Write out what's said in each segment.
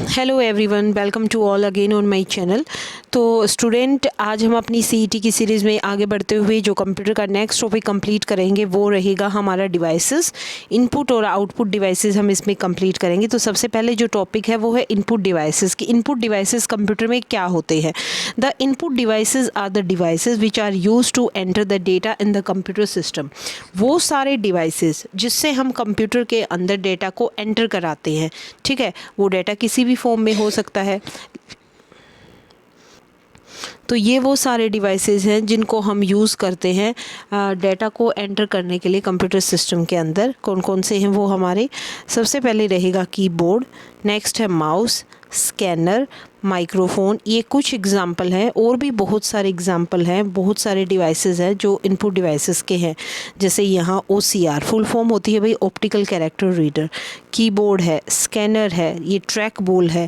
Hello everyone, welcome to all again on my channel. तो student, आज हम अपनी सीईटी की सीरीज़ में आगे बढ़ते हुए जो कंप्यूटर का नेक्स्ट टॉपिक कंप्लीट करेंगे वो रहेगा हमारा डिवाइसेस। इनपुट और आउटपुट डिवाइसेस हम इसमें कंप्लीट करेंगे। तो सबसे पहले जो टॉपिक है वो है इनपुट डिवाइसेस कि इनपुट डिवाइसेस कंप्यूटर में क्या होते हैं। The input devices are the devices which are use to enter the data in the computer system. वो सारे डिवाइसेस जिससे हम कंप्यूटर के अंदर डेटा को एंटर कराते हैं, ठीक है। वो डेटा किसी भी फॉर्म में हो सकता है। तो ये वो सारे डिवाइसेस हैं जिनको हम यूज़ करते हैं डेटा को एंटर करने के लिए कंप्यूटर सिस्टम के अंदर। कौन कौन से हैं वो हमारे, सबसे पहले रहेगा कीबोर्ड, नेक्स्ट है माउस, स्कैनर, माइक्रोफोन। ये कुछ एग्जाम्पल हैं, और भी बहुत सारे एग्जाम्पल हैं, बहुत सारे डिवाइसेस हैं जो इनपुट डिवाइसेस के हैं। जैसे यहाँ OCR फुल फॉर्म होती है भाई ऑप्टिकल कैरेक्टर रीडर, कीबोर्ड है, स्कैनर है, ये ट्रैक बॉल है,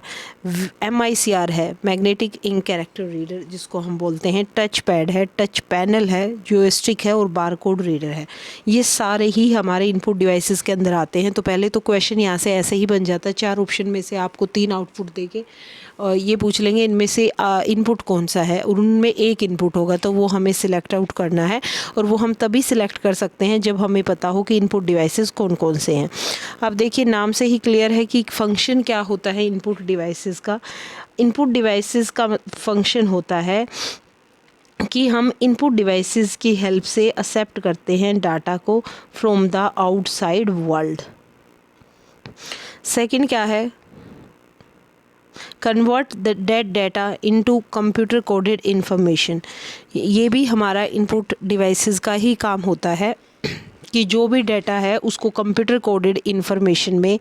MICR है, मैग्नेटिक इंक कैरेक्टर रीडर जिसको हम बोलते हैं, टच पैड है, टच पैनल है, जॉयस्टिक है और बारकोड रीडर है। ये सारे ही हमारे इनपुट डिवाइसेस के अंदर आते हैं। तो पहले तो क्वेश्चन यहाँ से ऐसे ही बन जाता है, 4 ऑप्शन में से आपको 3 आउटपुट देके ये पूछ लेंगे इनमें से इनपुट कौन सा है, और उनमें एक इनपुट होगा तो वो हमें सिलेक्ट आउट करना है। और वो हम तभी सिलेक्ट कर सकते हैं जब हमें पता हो कि इनपुट डिवाइसेस कौन कौन से हैं। अब देखिए, नाम से ही क्लियर है कि फंक्शन क्या होता है इनपुट डिवाइसेस का। इनपुट डिवाइसेस का फंक्शन होता है कि हम इनपुट डिवाइसेस की हेल्प से एक्सेप्ट करते हैं डाटा को from the outside world. Second क्या है, convert the date data into computer coded information. ये भी हमारा इनपुट डिवाइसेस का ही काम होता है कि जो भी डाटा है उसको कंप्यूटर कोडेड इंफॉर्मेशन में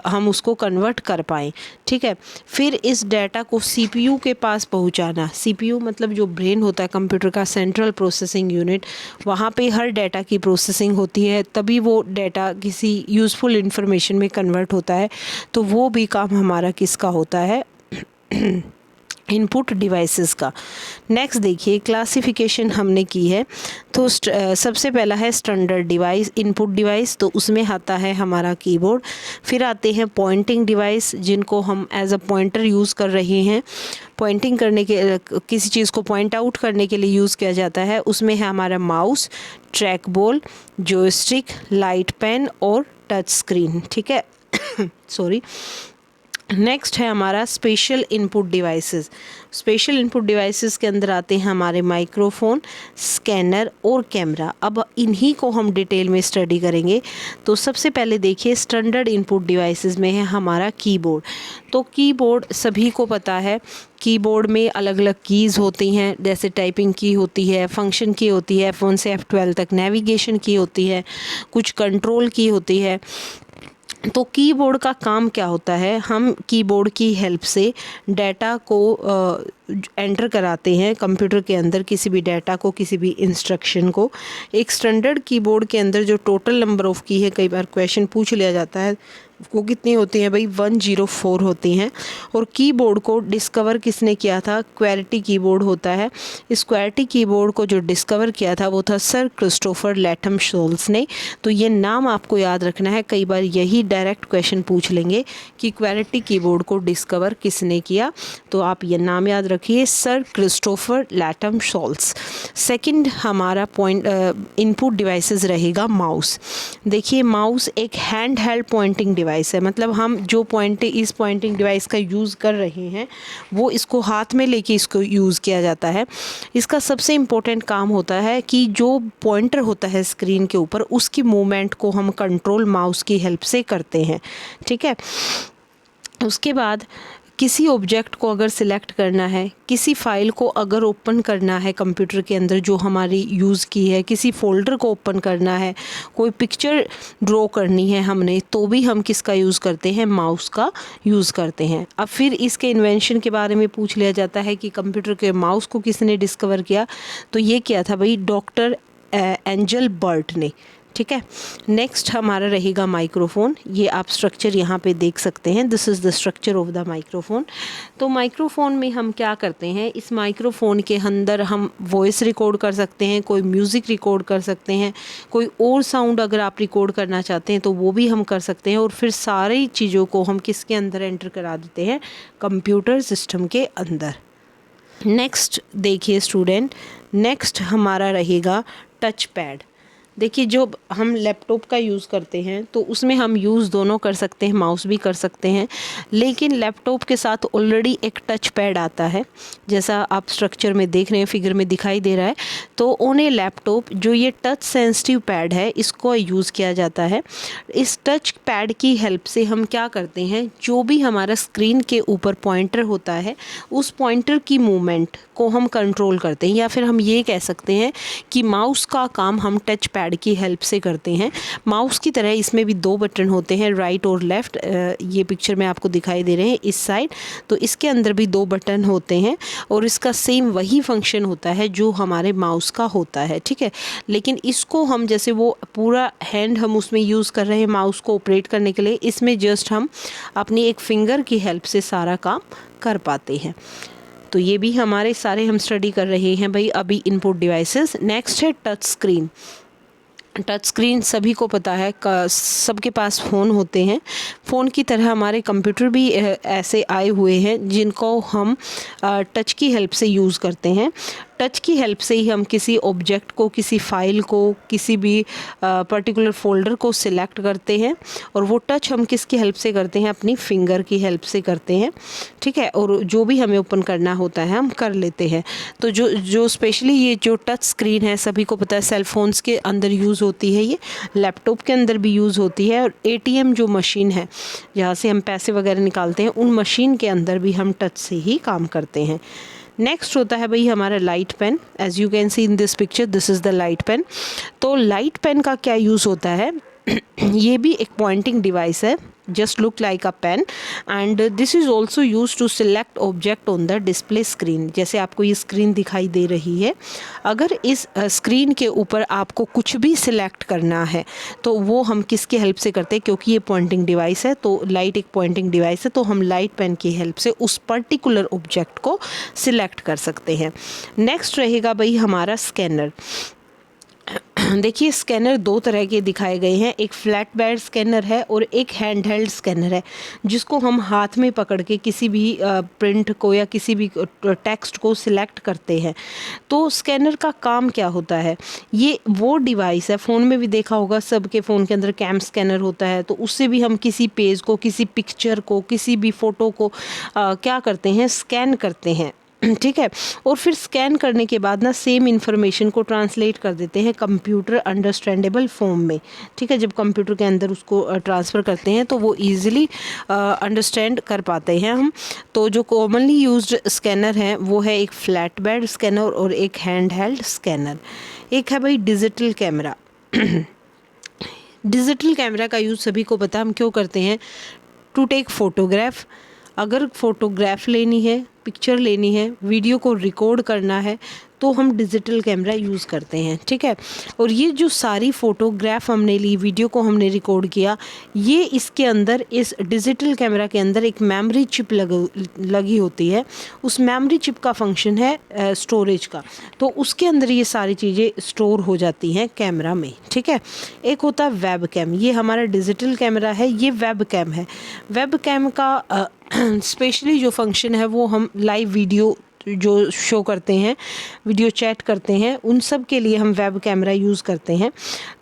हम उसको कन्वर्ट कर पाएँ, ठीक है। फिर इस डाटा को CPU के पास पहुंचाना। CPU मतलब जो ब्रेन होता है कंप्यूटर का, सेंट्रल प्रोसेसिंग यूनिट, वहाँ पे हर डाटा की प्रोसेसिंग होती है, तभी वो डाटा किसी यूज़फुल इंफॉर्मेशन में कन्वर्ट होता है। तो वो भी काम हमारा किसका होता है, इनपुट डिवाइसेस का। नेक्स्ट देखिए, क्लासिफिकेशन हमने की है। तो सबसे पहला है स्टैंडर्ड डिवाइस, इनपुट डिवाइस, तो उसमें आता है हमारा कीबोर्ड। फिर आते हैं पॉइंटिंग डिवाइस जिनको हम एज अ पॉइंटर यूज़ कर रहे हैं, पॉइंटिंग करने के, किसी चीज़ को पॉइंट आउट करने के लिए यूज़ किया जाता है। उसमें है हमारा mouse, track ball, joystick, light pen और टच स्क्रीन, ठीक है। सॉरी। नेक्स्ट है हमारा special input devices. Special input devices के अंदर आते हैं हमारे माइक्रोफोन, स्कैनर और कैमरा। अब इन्हीं को हम डिटेल में स्टडी करेंगे। तो सबसे पहले देखिए, स्टैंडर्ड इनपुट डिवाइसेस में है हमारा कीबोर्ड। तो कीबोर्ड सभी को पता है, कीबोर्ड में अलग अलग कीज़ होती हैं, जैसे टाइपिंग की होती है, फंक्शन की होती है, F1 से F12 तक नेविगेशन की होती है, कुछ कंट्रोल की होती है। तो कीबोर्ड का काम क्या होता है, हम कीबोर्ड की हेल्प से डाटा को एंटर कराते हैं कंप्यूटर के अंदर, किसी भी डाटा को, किसी भी इंस्ट्रक्शन को। एक स्टैंडर्ड कीबोर्ड के अंदर जो टोटल नंबर ऑफ़ की है, कई बार क्वेश्चन पूछ लिया जाता है, वो कितनी होती हैं भाई, 104 होती हैं। और कीबोर्ड को डिस्कवर किसने किया था, क्वेर्टी कीबोर्ड होता है। इस क्वेर्टी कीबोर्ड को जो डिस्कवर किया था वो था सर क्रिस्टोफर लैथम शोल्स ने। तो ये नाम आपको याद रखना है, कई बार यही डायरेक्ट क्वेश्चन पूछ लेंगे कि क्वेर्टी कीबोर्ड को डिस्कवर किसने किया। तो आप ये नाम याद रखिए, sir Christopher Latham Sholes. Second हमारा पॉइंट इनपुट डिवाइसेस रहेगा माउस। देखिए, माउस एक हैंड हेल्ड पॉइंटिंग डिवाइस है, मतलब हम जो इस पॉइंटिंग डिवाइस का यूज़ कर रहे हैं वो इसको हाथ में लेके इसको यूज़ किया जाता है। इसका सबसे इम्पोर्टेंट काम होता है कि जो पॉइंटर होता है स्क्रीन के ऊपर, उसकी मूवमेंट को हम कंट्रोल माउस की हेल्प से करते हैं, ठीक है। उसके बाद किसी ऑब्जेक्ट को अगर सिलेक्ट करना है, किसी फाइल को अगर ओपन करना है कंप्यूटर के अंदर जो हमारी यूज़ की है, किसी फोल्डर को ओपन करना है, कोई पिक्चर ड्रॉ करनी है हमने, तो भी हम किसका यूज़ करते हैं, माउस का यूज़ करते हैं। अब फिर इसके इन्वेंशन के बारे में पूछ लिया जाता है कि कंप्यूटर के माउस को किसने डिस्कवर किया। तो ये क्या था भाई, डॉक्टर एंजल बर्ट ने, ठीक है। नेक्स्ट हमारा रहेगा माइक्रोफोन। ये आप स्ट्रक्चर यहाँ पे देख सकते हैं, this is the structure of the microphone. तो माइक्रोफोन में हम क्या करते हैं, इस माइक्रोफोन के अंदर हम वॉइस रिकॉर्ड कर सकते हैं, कोई म्यूज़िक रिकॉर्ड कर सकते हैं, कोई और साउंड अगर आप रिकॉर्ड करना चाहते हैं तो वो भी हम कर सकते हैं। और फिर सारी चीज़ों को हम किसके अंदर एंटर करा देते हैं, कंप्यूटर सिस्टम के अंदर। नेक्स्ट देखिए स्टूडेंट, नेक्स्ट हमारा रहेगा टच पैड। देखिए जो हम लैपटॉप का यूज़ करते हैं तो उसमें हम यूज़ दोनों कर सकते हैं, माउस भी कर सकते हैं, लेकिन लैपटॉप के साथ ऑलरेडी एक टच पैड आता है, जैसा आप स्ट्रक्चर में देख रहे हैं, फिगर में दिखाई दे रहा है। तो ऑन ए लैपटॉप जो ये टच सेंसिटिव पैड है इसको यूज़ किया जाता है। इस टच पैड की हेल्प से हम क्या करते हैं, जो भी हमारा स्क्रीन के ऊपर पॉइंटर होता है उस पॉइंटर की मूवमेंट को हम कंट्रोल करते हैं, या फिर हम ये कह सकते हैं कि माउस का काम हम टच पैड की हेल्प से करते हैं। माउस की तरह इसमें भी 2 बटन होते हैं, राइट और लेफ़्ट। ये पिक्चर में आपको दिखाई दे रहे हैं इस साइड, तो इसके अंदर भी 2 बटन होते हैं और इसका सेम वही फंक्शन होता है जो हमारे माउस का होता है, ठीक है। लेकिन इसको हम जैसे वो पूरा हैंड हम उसमें यूज़ कर रहे हैं माउस को ऑपरेट करने के लिए, इसमें जस्ट हम अपनी एक फिंगर की हेल्प से सारा काम कर पाते हैं। तो ये भी हमारे सारे हम स्टडी कर रहे हैं भाई अभी इनपुट डिवाइसेस। नेक्स्ट है टच स्क्रीन। टच स्क्रीन सभी को पता है, सबके पास फ़ोन होते हैं। फ़ोन की तरह हमारे कंप्यूटर भी ऐसे आए हुए हैं जिनको हम टच की हेल्प से यूज़ करते हैं। टच की हेल्प से ही हम किसी ऑब्जेक्ट को, किसी फाइल को, किसी भी पर्टिकुलर फोल्डर को सिलेक्ट करते हैं, और वो टच हम किसकी हेल्प से करते हैं, अपनी फिंगर की हेल्प से करते हैं, ठीक है। और जो भी हमें ओपन करना होता है हम कर लेते हैं। तो जो स्पेशली ये जो टच स्क्रीन है सभी को पता है सेल फोन्स के अंदर यूज़ होती है, ये लैपटॉप के अंदर भी यूज़ होती है, और ATM जो मशीन है जहाँ से हम पैसे वगैरह निकालते हैं उन मशीन के अंदर भी हम टच से ही काम करते हैं। नेक्स्ट होता है भाई हमारा light pen. As you can see in this picture, this is the light pen. तो लाइट पेन का क्या यूज़ होता है, ये भी एक पॉइंटिंग डिवाइस है, just look like a pen, and this is also used to select object on the display screen। जैसे आपको ये स्क्रीन दिखाई दे रही है, अगर इस स्क्रीन के ऊपर आपको कुछ भी सिलेक्ट करना है तो वो हम किसकी हेल्प से करते हैं, क्योंकि ये पॉइंटिंग डिवाइस है, तो लाइट एक पॉइंटिंग डिवाइस है, तो हम लाइट पेन की हेल्प से उस पर्टिकुलर ऑब्जेक्ट को सिलेक्ट कर सकते हैं। नेक्स्ट रहेगा भाई हमारा स्कैनर। देखिए स्कैनर 2 तरह के दिखाए गए हैं, एक फ्लैट बेड स्कैनर है और एक हैंड हेल्ड स्कैनर है, जिसको हम हाथ में पकड़ के किसी भी प्रिंट को या किसी भी टेक्स्ट को सिलेक्ट करते हैं। तो स्कैनर का काम क्या होता है, ये वो डिवाइस है, फ़ोन में भी देखा होगा सबके फ़ोन के अंदर कैम स्कैनर होता है, तो उससे भी हम किसी पेज को, किसी पिक्चर को, किसी भी फ़ोटो को क्या करते हैं, स्कैन करते हैं, ठीक है। और फिर स्कैन करने के बाद ना सेम इन्फॉर्मेशन को ट्रांसलेट कर देते हैं कंप्यूटर अंडरस्टैंडेबल फॉर्म में, ठीक है। जब कंप्यूटर के अंदर उसको ट्रांसफ़र करते हैं तो वो इजीली अंडरस्टैंड कर पाते हैं हम। तो जो कॉमनली यूज्ड स्कैनर है वो है एक फ्लैट बेड स्कैनर और एक हैंड हेल्ड स्कैनर। एक है भाई डिजिटल कैमरा। डिजिटल कैमरा का यूज़ सभी को पता, हम क्यों करते हैं, टू टेक फोटोग्राफ। अगर फ़ोटोग्राफ लेनी है, पिक्चर लेनी है, वीडियो को रिकॉर्ड करना है तो हम डिजिटल कैमरा यूज़ करते हैं, ठीक है। और ये जो सारी फ़ोटोग्राफ हमने ली, वीडियो को हमने रिकॉर्ड किया, ये इसके अंदर, इस डिजिटल कैमरा के अंदर एक मेमोरी चिप लगी होती है। उस मेमोरी चिप का फंक्शन है स्टोरेज का, तो उसके अंदर ये सारी चीज़ें स्टोर हो जाती हैं कैमरा में, ठीक है। एक होता है वेब कैम, ये हमारा डिजिटल कैमरा है, ये वेब कैम है। वेब कैम का स्पेशली जो फंक्शन है वो हम लाइव वीडियो जो शो करते हैं, वीडियो चैट करते हैं, उन सब के लिए हम वेब कैमरा यूज़ करते हैं।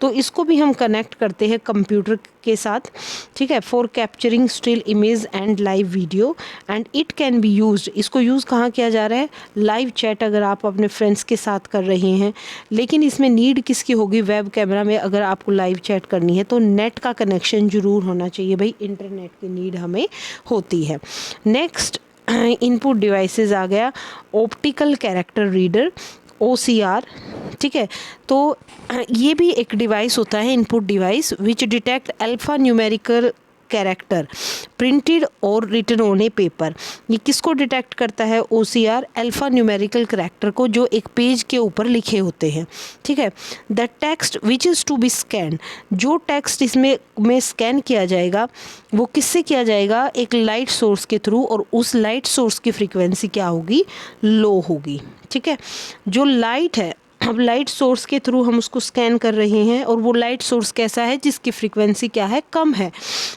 तो इसको भी हम कनेक्ट करते हैं कंप्यूटर के साथ, ठीक है, for capturing still image and live video, and it can be used. इसको यूज़ कहाँ किया जा रहा है, लाइव चैट अगर आप अपने फ्रेंड्स के साथ कर रहे हैं, लेकिन इसमें नीड किसकी होगी, वेब कैमरा में अगर आपको लाइव चैट करनी है तो नेट का कनेक्शन ज़रूर होना चाहिए भाई, इंटरनेट की नीड हमें होती है। नेक्स्ट इनपुट डिवाइसेस आ गया, ऑप्टिकल कैरेक्टर रीडर, OCR, ठीक है। तो ये भी एक डिवाइस होता है, इनपुट डिवाइस, विच detect alpha numerical character printed और रिटन ऑन ए पेपर। ये किसको डिटेक्ट करता है? OCR अल्फ़ा न्यूमेरिकल कैरेक्टर को जो एक पेज के ऊपर लिखे होते हैं, ठीक है। The text which is to be scan, जो टेक्स्ट इसमें स्कैन किया जाएगा वो किससे किया जाएगा? एक लाइट सोर्स के थ्रू, और उस लाइट सोर्स की फ्रीक्वेंसी क्या होगी? लो होगी, ठीक है। जो लाइट है, अब लाइट सोर्स के थ्रू हम उसको स्कैन कर रहे हैं, और वो लाइट सोर्स कैसा है? जिसकी फ्रीक्वेंसी क्या है? कम है।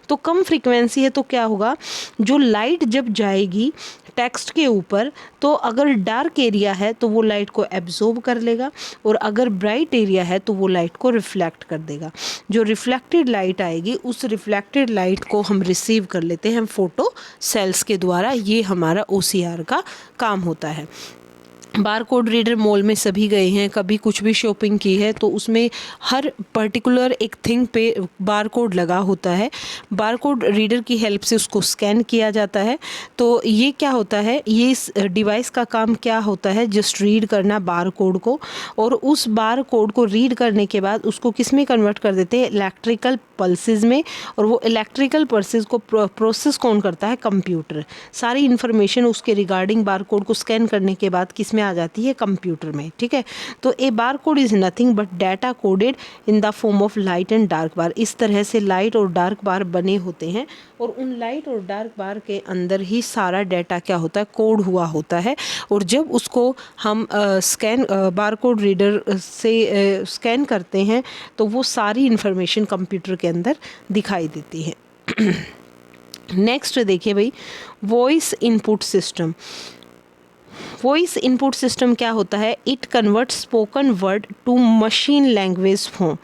तो कम फ्रीक्वेंसी है तो क्या होगा? जो लाइट जब जाएगी टेक्स्ट के ऊपर, तो अगर डार्क एरिया है तो वो लाइट को एब्जॉर्ब कर लेगा, और अगर ब्राइट एरिया है तो वो लाइट को रिफ्लेक्ट कर देगा। जो रिफ्लेक्टेड लाइट आएगी उस रिफ्लेक्टेड लाइट को हम रिसीव कर लेते हैं फोटो सेल्स के द्वारा। ये हमारा OCR का काम होता है। बार कोड रीडर मॉल में सभी गए हैं, कभी कुछ भी शॉपिंग की है, तो उसमें हर पर्टिकुलर एक थिंग पे बार कोड लगा होता है। बार कोड रीडर की हेल्प से उसको स्कैन किया जाता है। तो ये क्या होता है? ये इस डिवाइस का काम क्या होता है? जस्ट रीड करना बार कोड को, और उस बार कोड को रीड करने के बाद उसको किस में कन्वर्ट कर देते हैं? इलेक्ट्रिकल पल्सेस में, और वो इलेक्ट्रिकल पल्सेस को प्रोसेस कौन करता है? कंप्यूटर। सारी इन्फॉर्मेशन उसके रिगार्डिंग बार कोड को स्कैन करने के बाद किस में आ जाती है? कंप्यूटर में, ठीक है। तो a bar code is nothing but data coded in the form of light and dark bar. इस तरह से लाइट और डार्क बार बने होते हैं, और उन लाइट और डार्क बार के अंदर ही सारा डाटा क्या होता है? कोड हुआ होता है। और जब उसको हम बार कोड रीडर से स्कैन करते हैं तो वो सारी इन्फॉर्मेशन कंप्यूटर के अंदर दिखाई देती है। नेक्स्ट देखिए भाई, voice input system. Voice input system क्या होता है? It convert spoken word to machine language form.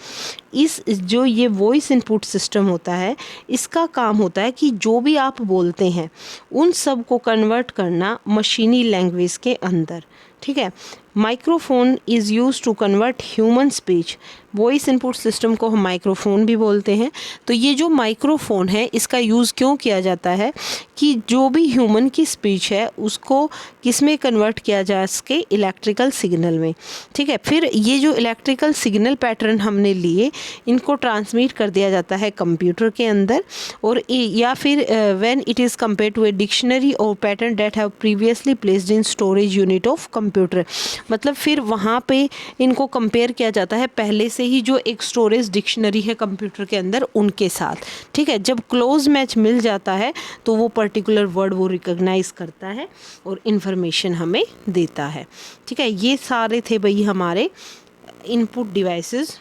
जो ये वॉइस इनपुट सिस्टम होता है, इसका काम होता है कि जो भी आप बोलते हैं उन सब को कन्वर्ट करना मशीनी लैंग्वेज के अंदर, ठीक है। Microphone is use to convert human speech. Voice input system को हम माइक्रोफोन भी बोलते हैं। तो ये जो माइक्रोफोन है इसका यूज़ क्यों किया जाता है? कि जो भी ह्यूमन की स्पीच है उसको किस में कन्वर्ट किया जा सके? इलेक्ट्रिकल सिग्नल में, ठीक है। फिर ये जो इलेक्ट्रिकल सिग्नल पैटर्न हमने लिए, इनको ट्रांसमिट कर दिया जाता है कंप्यूटर के अंदर, और या फिर when it is compare to a dictionary और pattern that have previously placed in storage unit of computer. मतलब फिर वहाँ पे इनको कंपेयर किया जाता है पहले से ही जो एक स्टोरेज डिक्शनरी है कंप्यूटर के अंदर उनके साथ, ठीक है। जब क्लोज मैच मिल जाता है तो वो पर्टिकुलर वर्ड वो रिकॉग्नाइज करता है और इन्फॉर्मेशन हमें देता है, ठीक है। ये सारे थे भाई हमारे इनपुट डिवाइसेस,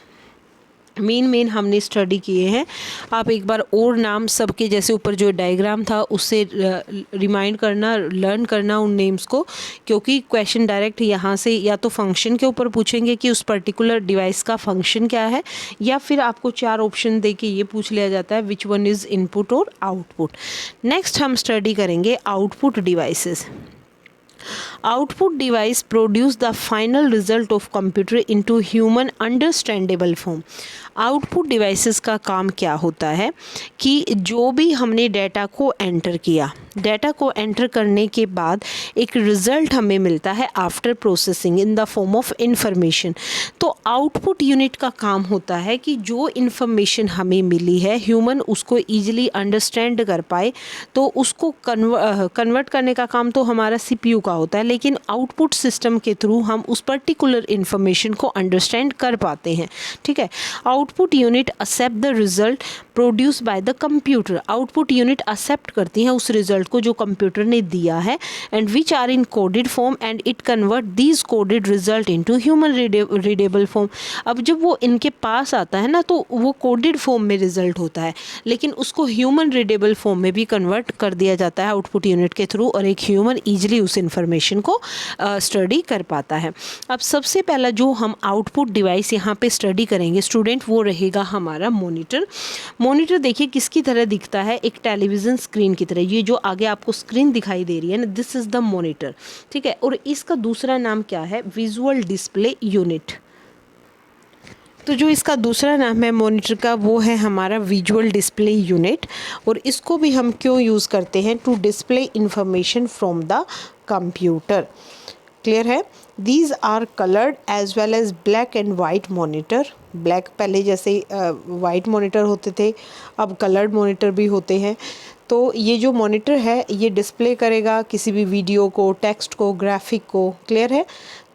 मेन हमने स्टडी किए हैं। आप एक बार और नाम सबके जैसे ऊपर जो डायग्राम था उससे रिमाइंड करना, लर्न करना उन नेम्स को, क्योंकि क्वेश्चन डायरेक्ट यहाँ से या तो फंक्शन के ऊपर पूछेंगे कि उस पर्टिकुलर डिवाइस का फंक्शन क्या है, या फिर आपको 4 ऑप्शन दे के ये पूछ लिया जाता है विच वन इज़ इनपुट और आउटपुट। नेक्स्ट हम स्टडी करेंगे output devices. Output device produce the final result of computer into human understandable form। Output devices का काम क्या होता है कि जो भी हमने डाटा को एंटर किया, डाटा को एंटर करने के बाद एक रिज़ल्ट हमें मिलता है after processing in the form of information. तो आउटपुट यूनिट का काम होता है कि जो इन्फॉर्मेशन हमें मिली है ह्यूमन उसको ईजिली अंडरस्टैंड कर पाए, तो उसको कन्वर्ट करने का काम तो हमारा CPU का होता है, लेकिन आउटपुट सिस्टम के थ्रू हम उस पर्टिकुलर इन्फॉर्मेशन को अंडरस्टैंड कर पाते हैं, ठीक है। Output unit accept the result produce by the computer. Output unit accept करती है उस रिजल्ट को जो कंप्यूटर ने दिया है, and which are in coded form and it convert these coded result into human readable form. अब जब वो इनके पास आता है ना तो वो कोडेड फॉर्म में रिजल्ट होता है, लेकिन उसको ह्यूमन रीडेबल फॉर्म में भी कन्वर्ट कर दिया जाता है आउटपुट यूनिट के थ्रू, और एक ह्यूमन ईजिली उस इन्फॉर्मेशन को स्टडी कर पाता है। अब सबसे पहला जो हम आउटपुट डिवाइस यहाँ पे स्टडी करेंगे स्टूडेंट, वो रहेगा हमारा मॉनिटर। मॉनिटर देखिए किसकी तरह दिखता है? एक टेलीविज़न स्क्रीन की तरह। ये जो आगे आपको स्क्रीन दिखाई दे रही है ना, दिस इज़ द मॉनिटर, ठीक है। और इसका दूसरा नाम क्या है? Visual display unit. तो जो इसका दूसरा नाम है मॉनिटर का वो है हमारा विजुअल डिस्प्ले यूनिट, और इसको भी हम क्यों यूज़ करते हैं? To display information from the computer. Clear है? These are colored as well as black and white monitor black पहले जैसे वाइट मॉनिटर होते थे, अब कलर्ड मॉनिटर भी होते हैं। तो ये जो मॉनिटर है ये डिस्प्ले करेगा किसी भी वीडियो को, टेक्स्ट को, ग्राफिक को। क्लियर है?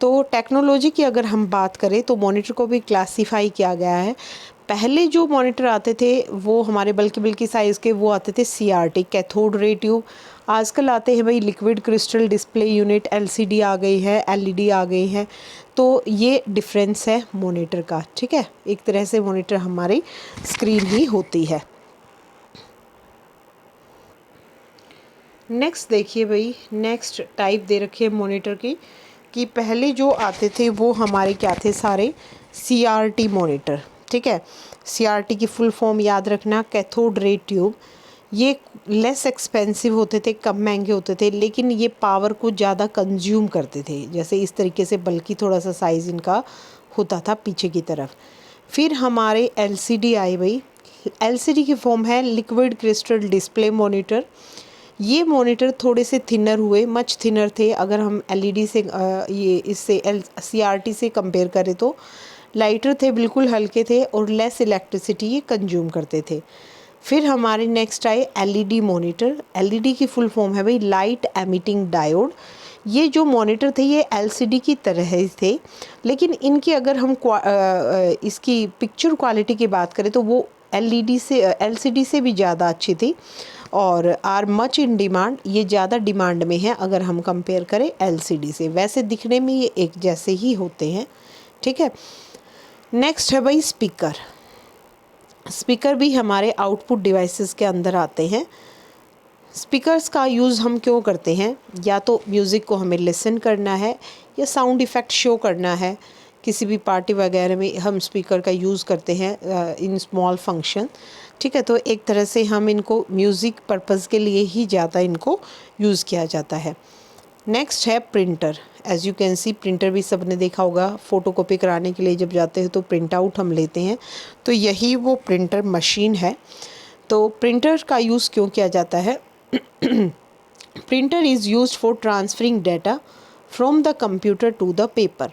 तो टेक्नोलॉजी की अगर हम बात करें तो मॉनिटर को भी क्लासीफाई किया गया है। पहले जो मॉनिटर आते थे वो हमारे बल्कि साइज़ के वो आते थे CRT, कैथोड रे ट्यूब। आजकल आते हैं भाई liquid crystal display unit, LCD आ गई है, LED आ गई है। तो ये डिफरेंस है मॉनिटर का। ठीक है, एक तरह से मॉनिटर हमारी स्क्रीन ही होती है। नेक्स्ट देखिए भाई, नेक्स्ट टाइप दे रखी है मॉनिटर की कि पहले जो आते थे वो हमारे क्या थे, सारे CRT मॉनिटर। ठीक है, CRT की फुल फॉर्म याद रखना, कैथोड रे ट्यूब। ये लेस एक्सपेंसिव होते थे, कम महंगे होते थे, लेकिन ये पावर को ज़्यादा कंज्यूम करते थे। जैसे इस तरीके से, बल्कि थोड़ा सा साइज़ इनका होता था पीछे की तरफ। फिर हमारे LCD आए भाई। LCD की फॉर्म है लिक्विड क्रिस्टल डिस्प्ले मॉनिटर। ये मॉनिटर थोड़े से थिनर हुए, मच थिनर थे अगर हम LED से ये इससे CRT से कंपेयर करें तो। लाइटर थे, बिल्कुल हल्के थे और लेस इलेक्ट्रिसिटी ये कंज्यूम करते थे। फिर हमारे नेक्स्ट आए LED मॉनिटर। LED की फुल फॉर्म है भाई लाइट एमिटिंग डायोड। ये जो मॉनिटर थे ये LCD की तरह ही थे, लेकिन इनकी अगर हम इसकी पिक्चर क्वालिटी की बात करें तो वो LCD से भी ज़्यादा अच्छी थी और आर मच इन डिमांड। ये ज़्यादा डिमांड में है अगर हम कंपेयर करें LCD से। वैसे दिखने में ये एक जैसे ही होते हैं। ठीक है, नेक्स्ट है भाई स्पीकर। स्पीकर भी हमारे आउटपुट डिवाइसेस के अंदर आते हैं। स्पीकर्स का यूज़ हम क्यों करते हैं? या तो म्यूज़िक को हमें लिसन करना है या साउंड इफ़ेक्ट शो करना है। किसी भी पार्टी वगैरह में हम स्पीकर का यूज़ करते हैं इन स्मॉल फंक्शन। ठीक है, तो एक तरह से हम इनको म्यूज़िक पर्पज़ के लिए ही ज़्यादा इनको यूज़ किया जाता है। नेक्स्ट है printer. As you can C, printer भी सबने देखा होगा, फ़ोटोकॉपी कराने के लिए जब जाते हैं तो प्रिंट आउट हम लेते हैं, तो यही वो प्रिंटर मशीन है। तो प्रिंटर का यूज़ क्यों किया जाता है? Printer is used for transferring data from the computer to the paper.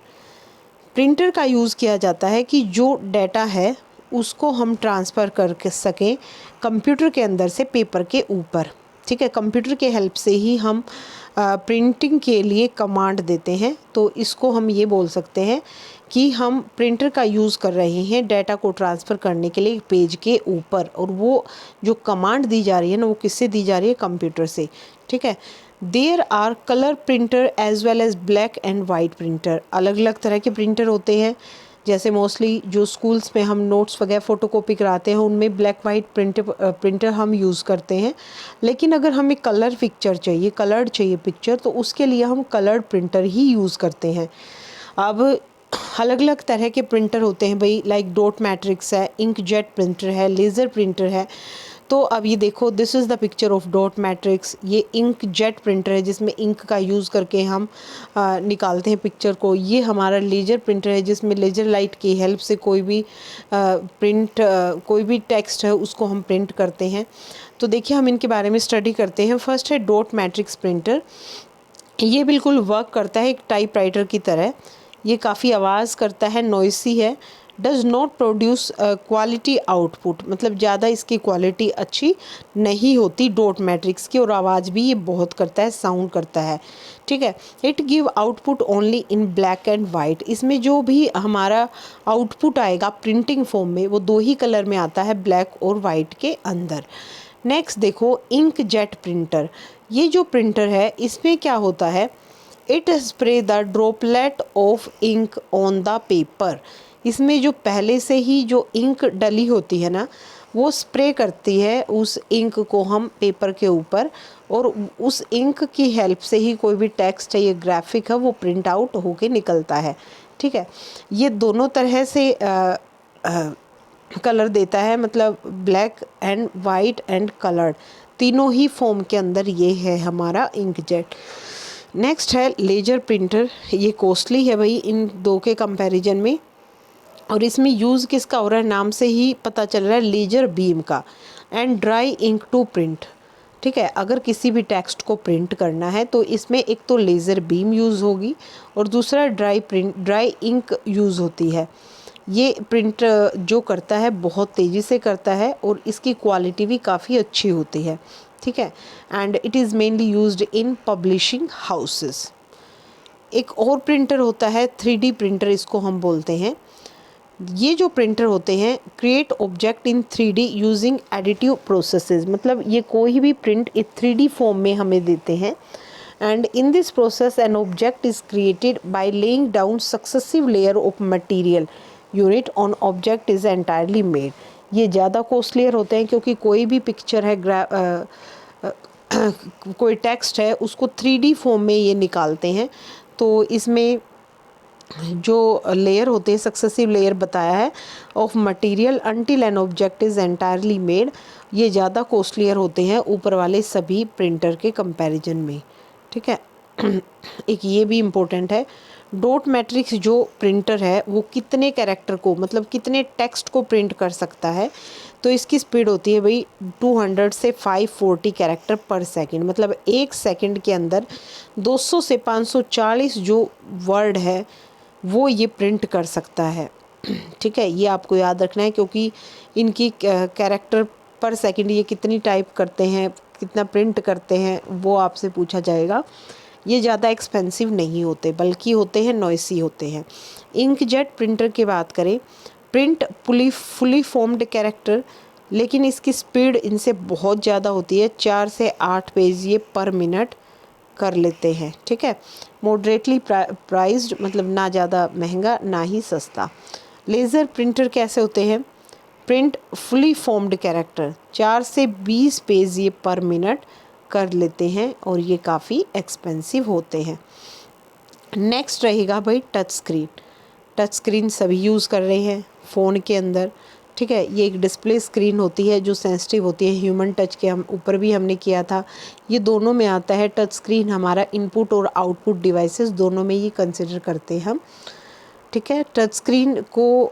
Printer का यूज़ किया जाता है कि जो डाटा है उसको हम ट्रांसफ़र कर सकें कंप्यूटर के अंदर से पेपर के ऊपर। ठीक है, कंप्यूटर के हेल्प से ही हम प्रिंटिंग के लिए कमांड देते हैं। तो इसको हम ये बोल सकते हैं कि हम प्रिंटर का यूज़ कर रहे हैं डाटा को ट्रांसफ़र करने के लिए पेज के ऊपर, और वो जो कमांड दी जा रही है ना वो किससे दी जा रही है? कंप्यूटर से। ठीक है, there are colour printer as well as black and white printer. अलग अलग तरह के प्रिंटर होते हैं। जैसे मोस्टली जो स्कूल्स में हम नोट्स वगैरह फ़ोटोकॉपी कराते हैं उनमें ब्लैक वाइट प्रिंटर हम यूज़ करते हैं। लेकिन अगर हमें कलर पिक्चर चाहिए, कलर्ड चाहिए पिक्चर, तो उसके लिए हम कलर्ड प्रिंटर ही यूज़ करते हैं। अब अलग अलग तरह के प्रिंटर होते हैं भाई, लाइक डॉट मैट्रिक्स है, इंकजेट प्रिंटर है, लेज़र प्रिंटर है। तो अब ये देखो, this is the picture of dot matrix. ये इंक जेट प्रिंटर है जिसमें इंक का यूज़ करके हम निकालते हैं पिक्चर को। ये हमारा लेजर प्रिंटर है जिसमें लेजर लाइट की हेल्प से कोई भी कोई भी टेक्स्ट है उसको हम प्रिंट करते हैं। तो देखिए हम इनके बारे में स्टडी करते हैं। फर्स्ट है डॉट मैट्रिक्स प्रिंटर। ये बिल्कुल वर्क करता है एक टाइपराइटर की तरह। ये काफ़ी आवाज़ करता है, नॉइसी है, does not produce quality output, मतलब ज़्यादा इसकी क्वालिटी अच्छी नहीं होती डॉट मैट्रिक्स की, और आवाज़ भी ये बहुत करता है, साउंड करता है। ठीक है, it give output only in black and white. इसमें जो भी हमारा आउटपुट आएगा प्रिंटिंग फॉर्म में वो दो ही कलर में आता है, ब्लैक और वाइट के अंदर। नेक्स्ट देखो इंक जेट प्रिंटर। ये जो प्रिंटर है इसमें क्या होता है, it spray the droplet of ink on the paper. इसमें जो पहले से ही जो इंक डली होती है ना वो स्प्रे करती है उस इंक को हम पेपर के ऊपर, और उस इंक की हेल्प से ही कोई भी टेक्स्ट है, ये ग्राफिक है, वो प्रिंट आउट होके निकलता है। ठीक है, ये दोनों तरह से कलर देता है, मतलब black and white and coloured, तीनों ही फॉर्म के अंदर ये है हमारा इंकजेट। नेक्स्ट है लेजर प्रिंटर। ये कॉस्टली है भाई इन दो के कंपैरिजन में, और इसमें यूज़ किसका हो रहा है, नाम से ही पता चल रहा है, लेजर बीम का। And dry ink to print. ठीक है, अगर किसी भी टेक्स्ट को प्रिंट करना है तो इसमें एक तो लेज़र बीम यूज़ होगी और दूसरा ड्राई इंक यूज़ होती है। ये प्रिंट जो करता है बहुत तेज़ी से करता है और इसकी क्वालिटी भी काफ़ी अच्छी होती है, ठीक है। And it is mainly used in publishing houses. एक और प्रिंटर होता है 3D प्रिंटर, इसको हम बोलते हैं। ये जो प्रिंटर होते हैं create object in 3D using additive processes, मतलब ये कोई भी प्रिंट एक 3D फॉर्म में हमें देते हैं। And in this process an object is created by laying down successive layer of material unit on object is entirely made. ये ज़्यादा कॉस्टलियर होते हैं क्योंकि कोई भी पिक्चर है कोई टेक्स्ट है उसको 3D फॉर्म में ये निकालते हैं। तो इसमें जो लेयर होते हैं सक्सेसिव लेयर बताया है of material until an object is entirely made, ये ज़्यादा कॉस्टलियर होते हैं ऊपर वाले सभी प्रिंटर के कंपैरिजन में, ठीक है। एक ये भी इम्पोर्टेंट है, डॉट मैट्रिक्स जो प्रिंटर है वो कितने कैरेक्टर को मतलब कितने टेक्स्ट को प्रिंट कर सकता है, तो इसकी स्पीड होती है भाई 200 से 540 कैरेक्टर पर सेकंड, मतलब एक सेकंड के अंदर 200 से 540 जो वर्ड है वो ये प्रिंट कर सकता है, ठीक है। ये आपको याद रखना है क्योंकि इनकी कैरेक्टर पर सेकंड ये कितनी टाइप करते हैं, कितना प्रिंट करते हैं, वो आपसे पूछा जाएगा। ये ज़्यादा एक्सपेंसिव नहीं होते बल्कि होते हैं नॉइसी होते हैं। इंकजेट प्रिंटर की बात करें, प्रिंट फुली फॉर्म्ड कैरेक्टर, लेकिन इसकी स्पीड इनसे बहुत ज़्यादा होती है, 4 से 8 पेज ये पर मिनट कर लेते हैं, ठीक है। मॉडरेटली प्राइस्ड, मतलब ना ज़्यादा महंगा ना ही सस्ता। लेज़र प्रिंटर कैसे होते हैं, प्रिंट फुली फॉर्म्ड कैरेक्टर, 4 से 20 पेज ये पर मिनट कर लेते हैं और ये काफ़ी एक्सपेंसिव होते हैं। नेक्स्ट रहेगा भाई टच स्क्रीन। टच स्क्रीन सभी यूज़ कर रहे हैं फ़ोन के अंदर, ठीक है। ये एक डिस्प्ले स्क्रीन होती है जो सेंसिटिव होती है, ह्यूमन टच के हम ऊपर भी हमने किया था, ये दोनों में आता है। टच स्क्रीन हमारा इनपुट और आउटपुट डिवाइसेस दोनों में ये कंसिडर करते हैं हम, ठीक है। टच स्क्रीन को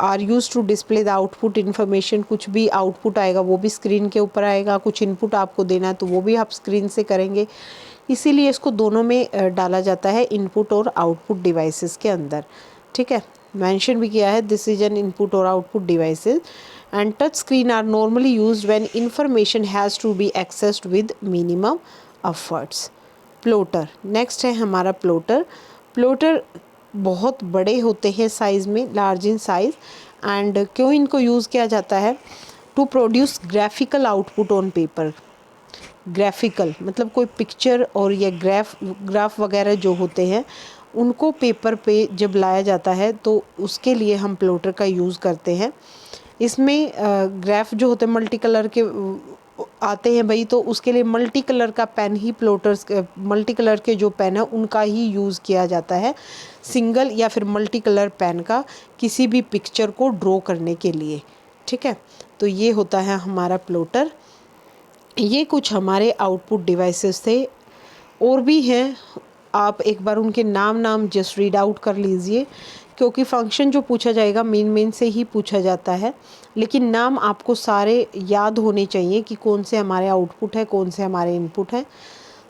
are use to display the output information, कुछ भी आउटपुट आएगा वो भी स्क्रीन के ऊपर आएगा, कुछ इनपुट आपको देना है तो वो भी आप स्क्रीन से करेंगे, इसीलिए इसको दोनों में डाला जाता है इनपुट और आउटपुट डिवाइसेस के अंदर, ठीक है। मेंशन भी किया है दिस इज एन इनपुट और output devices and touch screen are normally used when information has to be accessed with minimum efforts. Plotter next है हमारा प्लॉटर। प्लॉटर बहुत बड़े होते हैं साइज़ में, लार्ज इन साइज़, एंड क्यों इनको यूज़ किया जाता है, to produce graphical output on paper. Graphical मतलब कोई पिक्चर और या ग्राफ वगैरह जो होते हैं उनको पेपर पे जब लाया जाता है तो उसके लिए हम प्लॉटर का यूज़ करते हैं। इसमें ग्राफ जो होते हैं मल्टी कलर के आते हैं भाई, तो उसके लिए मल्टी कलर का पेन ही प्लॉटर्स, मल्टी कलर के जो पेन है उनका ही यूज़ किया जाता है, सिंगल या फिर मल्टी कलर पेन का किसी भी पिक्चर को ड्रॉ करने के लिए, ठीक है। तो ये होता है हमारा प्लॉटर। ये कुछ हमारे आउटपुट डिवाइसेस थे, और भी हैं, आप एक बार उनके नाम जस्ट रीड आउट कर लीजिए क्योंकि फंक्शन जो पूछा जाएगा मेन से ही पूछा जाता है, लेकिन नाम आपको सारे याद होने चाहिए कि कौन से हमारे आउटपुट है कौन से हमारे इनपुट हैं।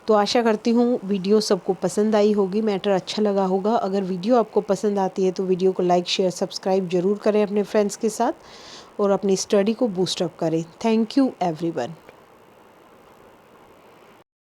तो आशा करती हूँ वीडियो सबको पसंद आई होगी, मैटर अच्छा लगा होगा। अगर वीडियो आपको पसंद आती है तो वीडियो को लाइक शेयर सब्सक्राइब ज़रूर करें अपने फ्रेंड्स के साथ और अपनी स्टडी को बूस्टअप करें। Thank you everyone.